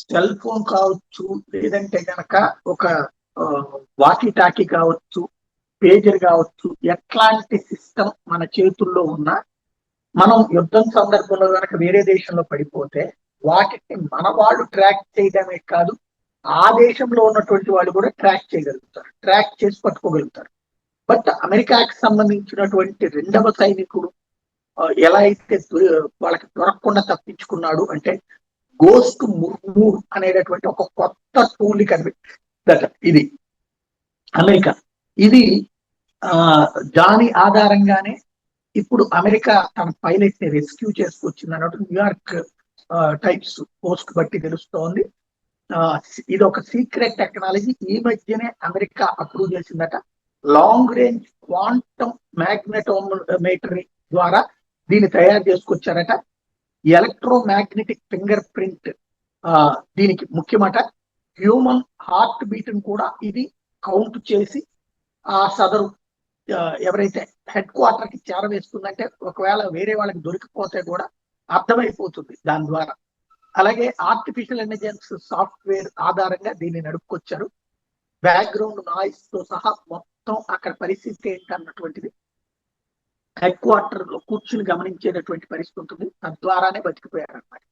Cell phone కావచ్చు, లేదంటే గనక ఒక వాకీ టాకీ కావచ్చు, పేజర్ కావచ్చు, ఎట్లాంటి సిస్టమ్ మన చేతుల్లో ఉన్నా మనం యుద్ధం సందర్భంలో కనుక వేరే దేశంలో పడిపోతే వాటిని మన వాళ్ళు ట్రాక్ చేయడమే కాదు, ఆ దేశంలో ఉన్నటువంటి వాళ్ళు కూడా ట్రాక్ చేయగలుగుతారు, ట్రాక్ చేసి పట్టుకోగలుగుతారు. బట్ అమెరికాకి సంబంధించినటువంటి రెండవ సైనికుడు ఎలా అయితే వాళ్ళకి దొరకకుండా తప్పించుకున్నాడు అంటే గోస్ట్ ముర్ము అనేటటువంటి ఒక కొత్త టూల్ కనిపెట్టిందట ఇది అమెరికా. ఇది దాని ఆధారంగానే ఇప్పుడు అమెరికా తన పైలట్ ని రెస్క్యూ చేసుకొచ్చింది అన్నట్టు న్యూయార్క్ టైమ్స్ పోస్ట్ బట్టి తెలుస్తోంది. ఇది ఒక సీక్రెట్ టెక్నాలజీ. ఈ మధ్యనే అమెరికా అప్రూవ్ చేసిందట. లాంగ్ రేంజ్ క్వాంటమ్ మ్యాగ్నెటోమీటర్ ద్వారా దీన్ని తయారు చేసుకొచ్చారట. ఎలక్ట్రోమాగ్నెటిక్ ఫింగర్ ప్రింట్ దీనికి ముఖ్యమట. హ్యూమన్ హార్ట్ బీట్ ని కూడా ఇది కౌంట్ చేసి ఆ సదరు ఎవరైతే హెడ్ క్వార్టర్ కి చేరవేస్తుందంటే ఒకవేళ వేరే వాళ్ళకి దొరికిపోతే కూడా అర్థమైపోతుంది దాని ద్వారా. అలాగే ఆర్టిఫిషియల్ ఇంటెలిజెన్స్ సాఫ్ట్వేర్ ఆధారంగా దీన్ని నడుపుకొచ్చారు. బ్యాక్గ్రౌండ్ నాయిస్ తో సహా మొత్తం అక్కడ పరిస్థితి ఏంటన్నటువంటిది హెడ్ క్వార్టర్ లో కూర్చుని గమనించేటటువంటి పరిస్థితి ఉంటుంది. తద్వారానే బతికిపోయారు అన్నమాట.